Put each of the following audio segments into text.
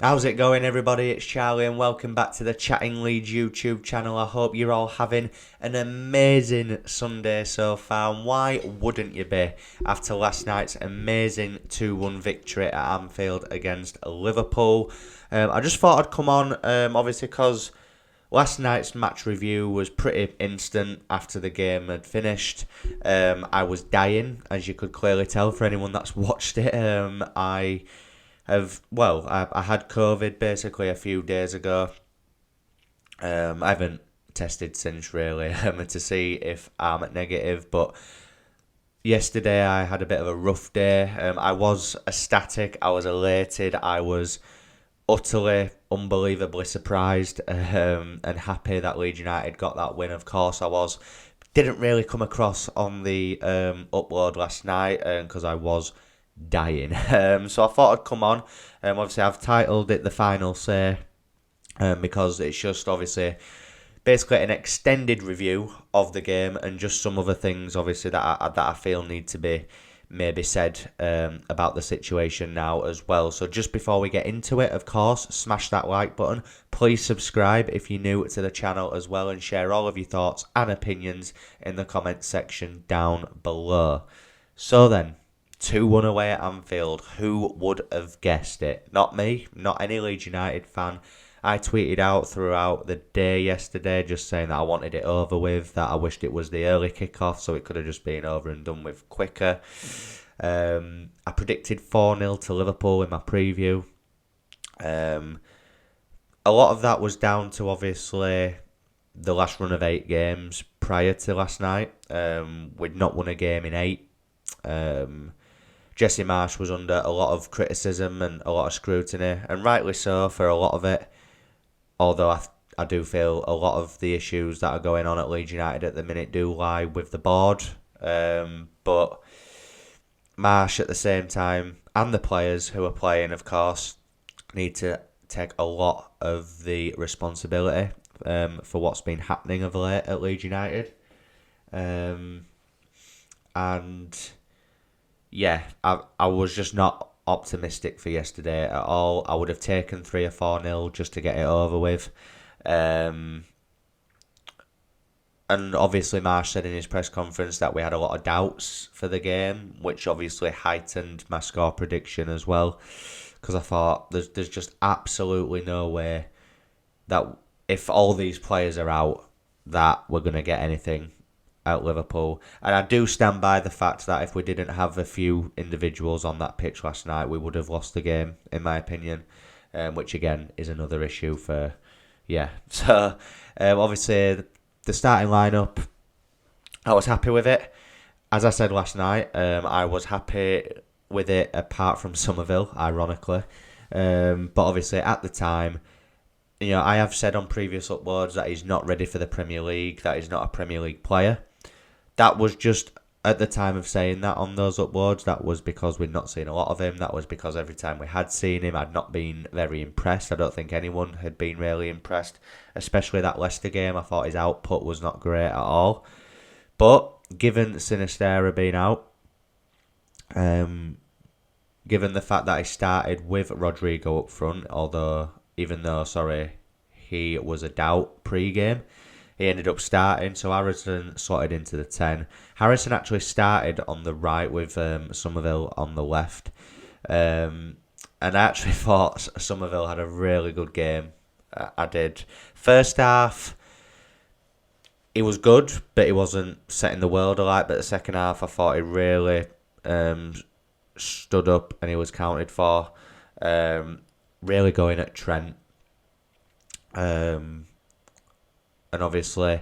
How's it going, everybody? It's Charlie, and welcome back to the Chatting Leeds YouTube channel. I hope you're all having an amazing Sunday so far. And why wouldn't you be after last night's amazing 2-1 victory at Anfield against Liverpool? I just thought I'd come on, obviously, because last night's match review was pretty instant after the game had finished. I was dying, as you could clearly tell for anyone that's watched it. I had COVID basically a few days ago. I haven't tested since really to see if I'm negative, but yesterday I had a bit of a rough day. I was ecstatic, I was elated, I was utterly, unbelievably surprised and happy that Leeds United got that win. Of course I was. Didn't really come across on the upload last night because I was dying. So I thought I'd come on. Obviously, I've titled it The Final Say because it's just obviously basically an extended review of the game and just some other things obviously that I feel need to be maybe said about the situation now as well. So just before we get into it, of course, smash that like button. Please subscribe if you're new to the channel as well, and share all of your thoughts and opinions in the comments section down below. So then, 2-1 away at Anfield. Who would have guessed it? Not me, not any Leeds United fan. I tweeted out throughout the day yesterday just saying that I wanted it over with, that I wished it was the early kickoff so it could have just been over and done with quicker. I predicted 4-0 to Liverpool in my preview. A lot of that was down to obviously the last run of 8 games prior to last night. We'd not won a game in 8. Jesse Marsch was under a lot of criticism and a lot of scrutiny, and rightly so for a lot of it. Although I do feel a lot of the issues that are going on at Leeds United at the minute do lie with the board. But Marsch at the same time, and the players who are playing, of course, need to take a lot of the responsibility for what's been happening of late at Leeds United. And yeah, I was just not optimistic for yesterday at all. I would have taken 3 or 4-0 just to get it over with. And obviously Marsch said in his press conference that we had a lot of doubts for the game, which obviously heightened my score prediction as well. Because I thought there's just absolutely no way that if all these players are out, that we're going to get anything at Liverpool. And I do stand by the fact that if we didn't have a few individuals on that pitch last night, we would have lost the game, in my opinion, which again is another issue for, yeah. So obviously the starting lineup, I was happy with it. As I said last night, I was happy with it apart from Somerville, ironically. But obviously at the time, I have said on previous uploads that he's not ready for the Premier League, that he's not a Premier League player. That was just, at the time of saying that on those uploads, that was because we'd not seen a lot of him. That was because every time we had seen him, I'd not been very impressed. I don't think anyone had been really impressed, especially that Leicester game. I thought his output was not great at all. But given Sinistera being out, given the fact that he started with Rodrigo up front, even though he was a doubt pre-game, he ended up starting, so Harrison slotted into the 10. Harrison actually started on the right with Somerville on the left. And I actually thought Somerville had a really good game. I did. First half, he was good, but he wasn't setting the world alight. But the second half, I thought he really stood up and he was counted for. Really going at Trent. And obviously,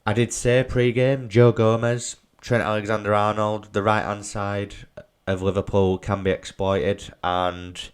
I did say pre-game, Joe Gomez, Trent Alexander-Arnold, the right-hand side of Liverpool can be exploited, and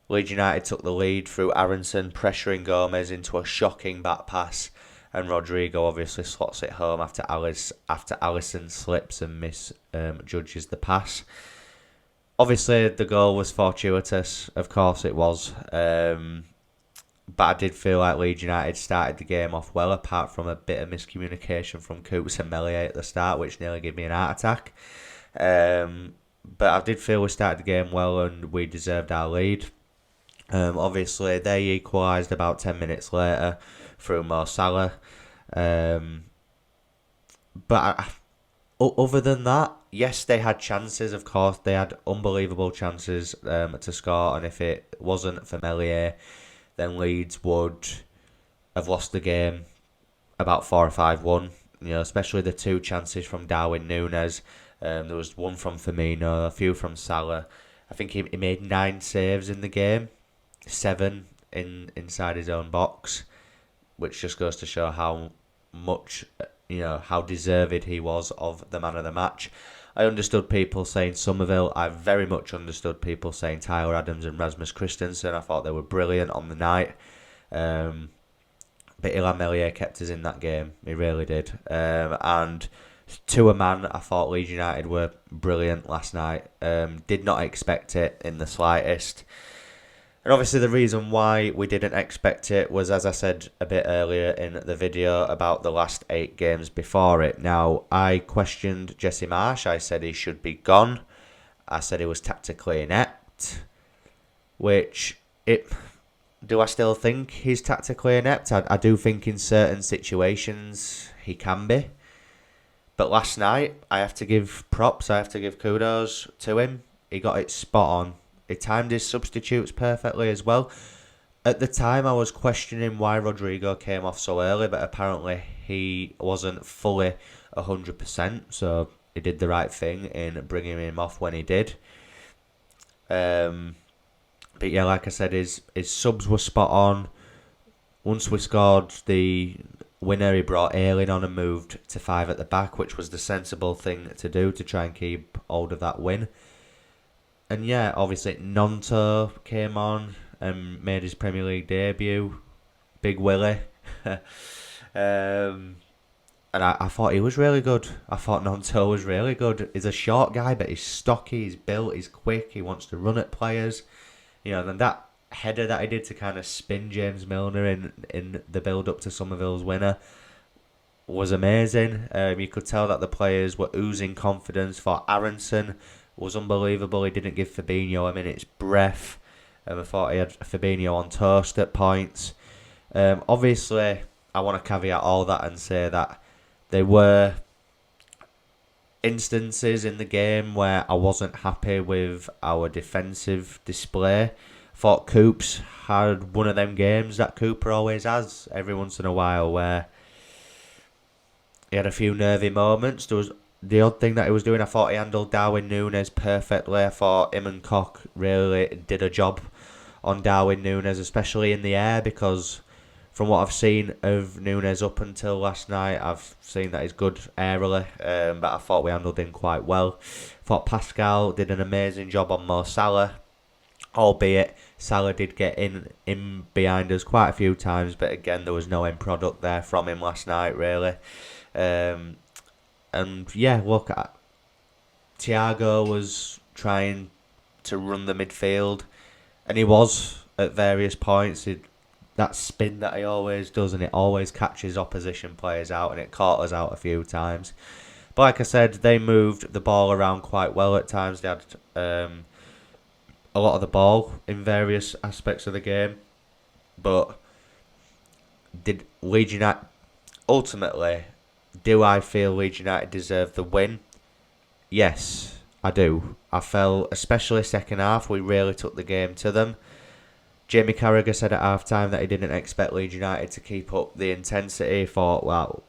Leeds United took the lead through Aronson pressuring Gomez into a shocking back pass, and Rodrigo obviously slots it home after Alisson slips and misjudges the pass. Obviously, the goal was fortuitous, of course it was. But I did feel like Leeds United started the game off well, apart from a bit of miscommunication from Coops and Meslier at the start, which nearly gave me an heart attack. But I did feel we started the game well and we deserved our lead. Obviously, they equalised about 10 minutes later through Mo Salah. Um, but other than that, yes, they had chances, of course. They had unbelievable chances to score, and if it wasn't for Melier, then Leeds would have lost the game about 4 or 5-1. Especially the two chances from Darwin Núñez. There was one from Firmino, a few from Salah. I think he made 9 saves in the game, 7 inside his own box, which just goes to show how much, how deserved he was of the man of the match. I understood people saying Somerville. I very much understood people saying Tyler Adams and Rasmus Christensen. I thought they were brilliant on the night. But Illan Melier kept us in that game. He really did. And to a man, I thought Leeds United were brilliant last night. Did not expect it in the slightest. And obviously the reason why we didn't expect it was, as I said a bit earlier in the video, about the last 8 games before it. Now, I questioned Jesse Marsch. I said he should be gone. I said he was tactically inept. Do I still think he's tactically inept? I do think in certain situations he can be. But last night, I have to give props, I have to give kudos to him. He got it spot on. He timed his substitutes perfectly as well. At the time, I was questioning why Rodrigo came off so early, but apparently he wasn't fully 100%, so he did the right thing in bringing him off when he did. But yeah, like I said, his subs were spot on. Once we scored the winner, he brought Ayling on and moved to 5 at the back, which was the sensible thing to do to try and keep hold of that win. And yeah, obviously Nonto came on and made his Premier League debut. Big Willie. And I thought he was really good. I thought Nonto was really good. He's a short guy, but he's stocky, he's built, he's quick, he wants to run at players. Then that header that he did to kind of spin James Milner in the build-up to Somerville's winner was amazing. You could tell that the players were oozing confidence. For Aronson was unbelievable. He didn't give Fabinho a minute's breath. I thought he had Fabinho on toast at points. Obviously, I want to caveat all that and say that there were instances in the game where I wasn't happy with our defensive display. Thought Coops had one of them games that Cooper always has every once in a while, where he had a few nervy moments. There was the odd thing that he was doing. I thought he handled Darwin Núñez perfectly. I thought him and Koch really did a job on Darwin Núñez, especially in the air, because from what I've seen of Núñez up until last night, I've seen that he's good aerially, but I thought we handled him quite well. I thought Pascal did an amazing job on Mo Salah, albeit Salah did get in behind us quite a few times, but again, there was no end product there from him last night, really. And yeah, look, Thiago was trying to run the midfield, and he was at various points. That spin that he always does, and it always catches opposition players out, and it caught us out a few times. But like I said, they moved the ball around quite well at times. They had a lot of the ball in various aspects of the game. But did Leeds United, ultimately, do I feel Leeds United deserve the win? Yes, I do. I felt, especially second half, we really took the game to them. Jamie Carragher said at half-time that he didn't expect Leeds United to keep up the intensity. He thought, well,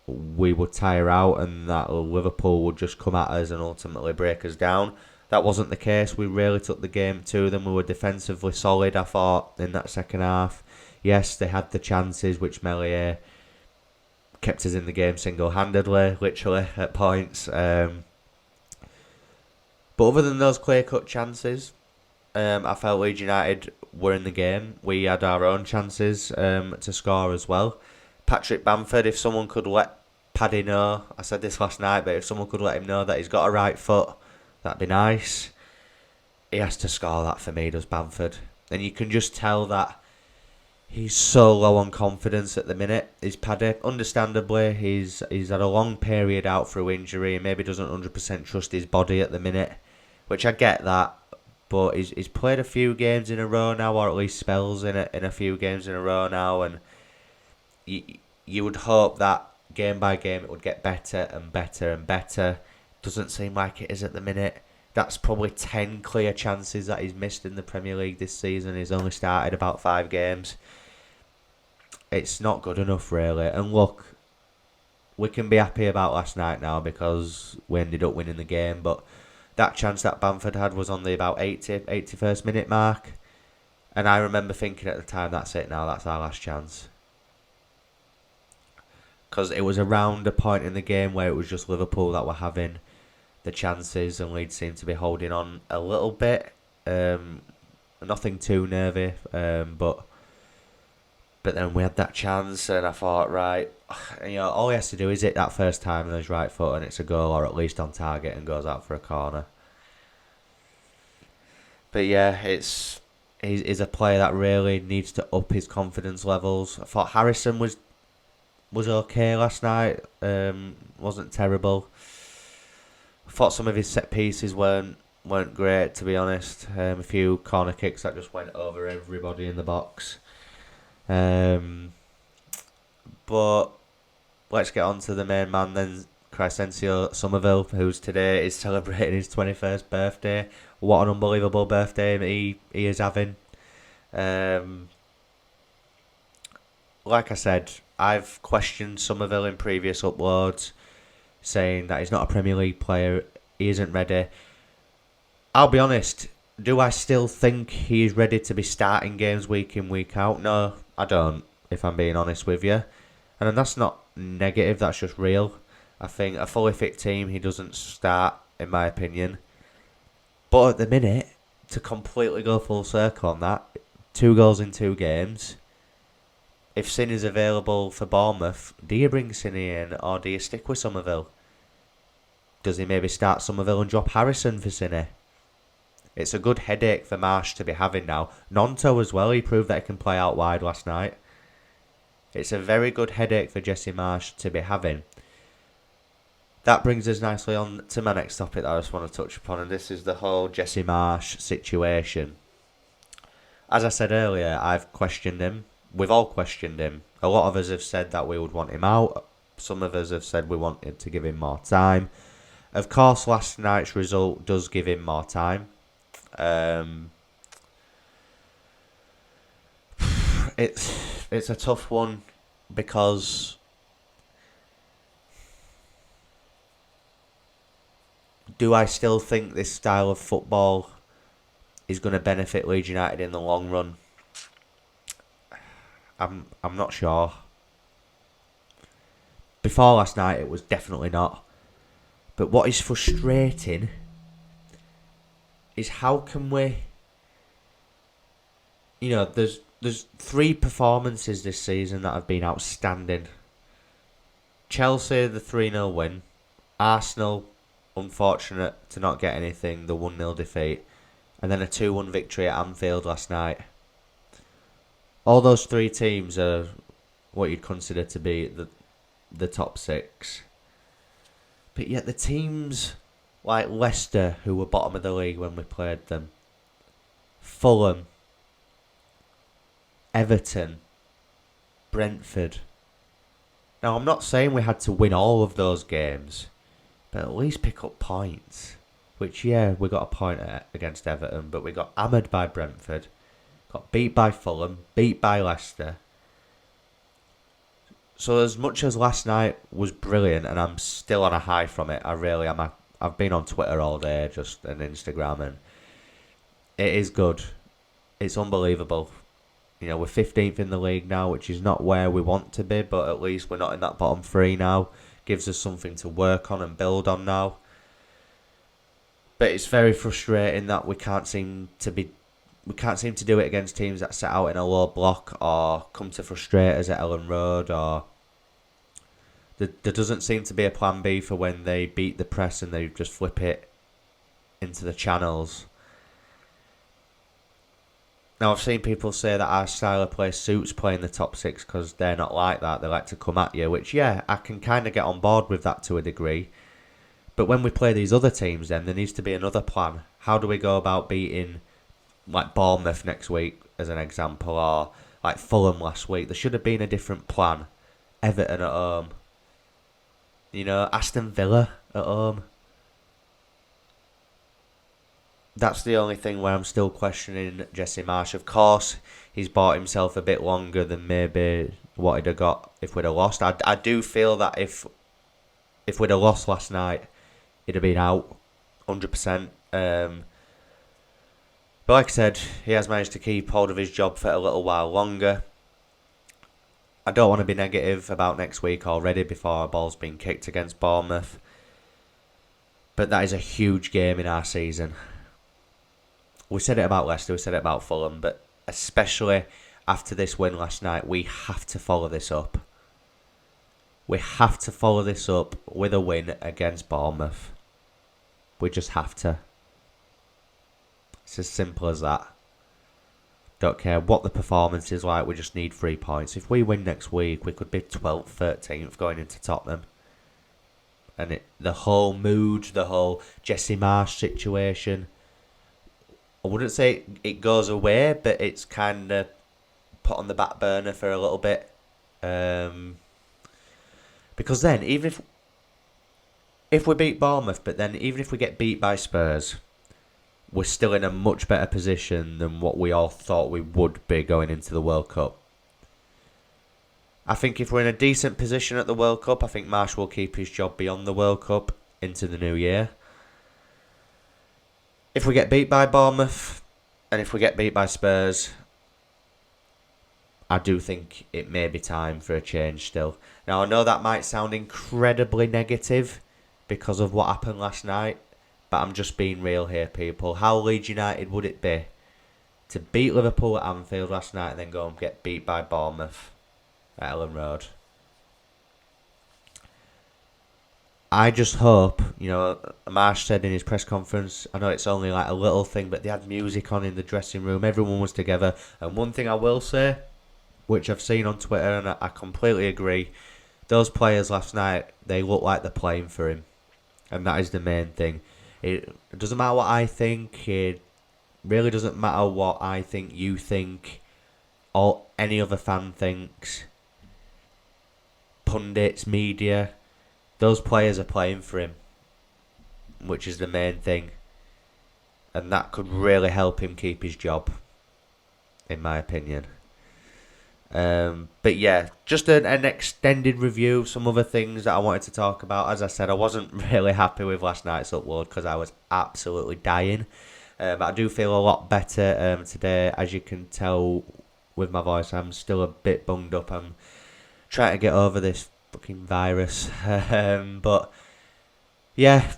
we would tire out and that Liverpool would just come at us and ultimately break us down. That wasn't the case. We really took the game to them. We were defensively solid, I thought, in that second half. Yes, they had the chances, which Melier kept us in the game single-handedly, literally, at points. But other than those clear-cut chances, I felt Leeds United were in the game. We had our own chances to score as well. Patrick Bamford, if someone could let Paddy know, I said this last night, but if someone could let him know that he's got a right foot, that'd be nice. He has to score that for me, does Bamford. And you can just tell that he's so low on confidence at the minute. Is Paddy, understandably, he's had a long period out through injury and maybe doesn't 100% trust his body at the minute, which I get that. but he's played a few games in a row now, or at least spells in a few games in a row now, and you would hope that game by game it would get better and better and better. Doesn't seem like it is at the minute. That's probably 10 clear chances that he's missed in the Premier League this season. He's only started about 5 games. It's not good enough, really. And look, we can be happy about last night now because we ended up winning the game. But that chance that Bamford had was on the about 81st minute mark. And I remember thinking at the time, that's it now, that's our last chance. Because it was around a point in the game where it was just Liverpool that were having the chances and Leeds seemed to be holding on a little bit. Nothing too nervy, but then we had that chance and I thought, right, all he has to do is hit that first time on his right foot and it's a goal, or at least on target, and goes out for a corner. But yeah, he's a player that really needs to up his confidence levels. I thought Harrison was okay last night, wasn't terrible. I thought some of his set pieces weren't great, to be honest. A few corner kicks that just went over everybody in the box. But let's get on to the main man then, Crescencio Somerville, who's today is celebrating his 21st birthday. What an unbelievable birthday he is having. Like I said, I've questioned Somerville in previous uploads, saying that he's not a Premier League player, he isn't ready. I'll be honest, do I still think he is ready to be starting games week in, week out? No, I don't, if I'm being honest with you. And that's not negative, that's just real. I think a fully fit team, he doesn't start, in my opinion. But at the minute, to completely go full circle on that, 2 goals in 2 games. If Sin is available for Bournemouth, do you bring Sin in or do you stick with Somerville? Does he maybe start Somerville and drop Harrison for Cine? It's a good headache for Marsch to be having now. Nonto as well, he proved that he can play out wide last night. It's a very good headache for Jesse Marsch to be having. That brings us nicely on to my next topic that I just want to touch upon, and this is the whole Jesse Marsch situation. As I said earlier, I've questioned him. We've all questioned him. A lot of us have said that we would want him out. Some of us have said we wanted to give him more time. Of course, last night's result does give him more time. It's a tough one because do I still think this style of football is going to benefit Leeds United in the long run? I'm not sure. Before last night, it was definitely not. But what is frustrating is how can we... there's 3 performances this season that have been outstanding. Chelsea, the 3-0 win. Arsenal, unfortunate to not get anything, the 1-0 defeat. And then a 2-1 victory at Anfield last night. All those 3 teams are what you'd consider to be the top 6. But yet the teams like Leicester, who were bottom of the league when we played them, Fulham, Everton, Brentford. Now, I'm not saying we had to win all of those games, but at least pick up points. Which, yeah, we got a point against Everton, but we got hammered by Brentford. Got beat by Fulham, beat by Leicester. So as much as last night was brilliant, and I'm still on a high from it, I really am. I've been on Twitter all day, just and Instagram, and it is good. It's unbelievable. We're 15th in the league now, which is not where we want to be, but at least we're not in that bottom 3 now. Gives us something to work on and build on now. But it's very frustrating that we can't seem to do it against teams that set out in a low block or come to frustrate us at Ellen Road, or there doesn't seem to be a plan B for when they beat the press and they just flip it into the channels. Now, I've seen people say that our style of play suits playing the top 6 because they're not like that. They like to come at you, which, yeah, I can kind of get on board with that to a degree. But when we play these other teams, then there needs to be another plan. How do we go about beating like Bournemouth next week, as an example, or like Fulham last week? There should have been a different plan. Everton at home. Aston Villa at home. That's the only thing where I'm still questioning Jesse Marsch. Of course, he's bought himself a bit longer than maybe what he'd have got if we'd have lost. I do feel that if we'd have lost last night, he'd have been out 100%. But like I said, he has managed to keep hold of his job for a little while longer. I don't want to be negative about next week already before a ball's been kicked against Bournemouth. But that is a huge game in our season. We said it about Leicester, we said it about Fulham, but especially after this win last night, we have to follow this up. We have to follow this up with a win against Bournemouth. We just have to. It's as simple as that. Don't care what the performance is like, we just need 3 points. If we win next week, we could be 12th, 13th going into Tottenham. And the whole mood, the whole Jesse Marsch situation, I wouldn't say it goes away, but it's kind of put on the back burner for a little bit. Because then, even if we beat Bournemouth, but then even if we get beat by Spurs, we're still in a much better position than what we all thought we would be going into the World Cup. I think if we're in a decent position at the World Cup, I think Marsch will keep his job beyond the World Cup into the new year. If we get beat by Bournemouth, and if we get beat by Spurs, I do think it may be time for a change still. Now, I know that might sound incredibly negative because of what happened last night, but I'm just being real here, people. How Leeds United would it be to beat Liverpool at Anfield last night and then go and get beat by Bournemouth at Ellen Road? I just hope, Marsch said in his press conference, I know it's only like a little thing, but they had music on in the dressing room, everyone was together, and one thing I will say, which I've seen on Twitter, and I completely agree, those players last night, they look like they're playing for him, and that is the main thing. It doesn't matter what I think, it really doesn't matter what I think, you think, or any other fan thinks, pundits, media. Those players are playing for him, which is the main thing. And that could really help him keep his job, in my opinion. But yeah, just an extended review of some other things that I wanted to talk about. As I said, I wasn't really happy with last night's upload because I was absolutely dying. But I do feel a lot better today. As you can tell with my voice, I'm still a bit bunged up. I'm trying to get over this fucking virus. But yeah,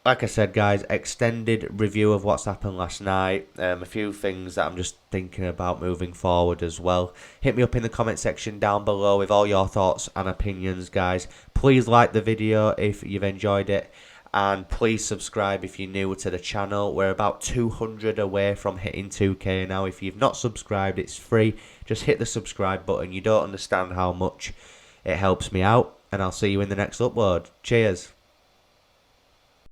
like I said, guys, extended review of what's happened last night. A few things that I'm just thinking about moving forward as well. Hit me up in the comment section down below with all your thoughts and opinions, guys. Please like the video if you've enjoyed it. And please subscribe if you're new to the channel. We're about 200 away from hitting 2k now. If you've not subscribed, it's free. Just hit the subscribe button. You don't understand how much it helps me out. And I'll see you in the next upload. Cheers.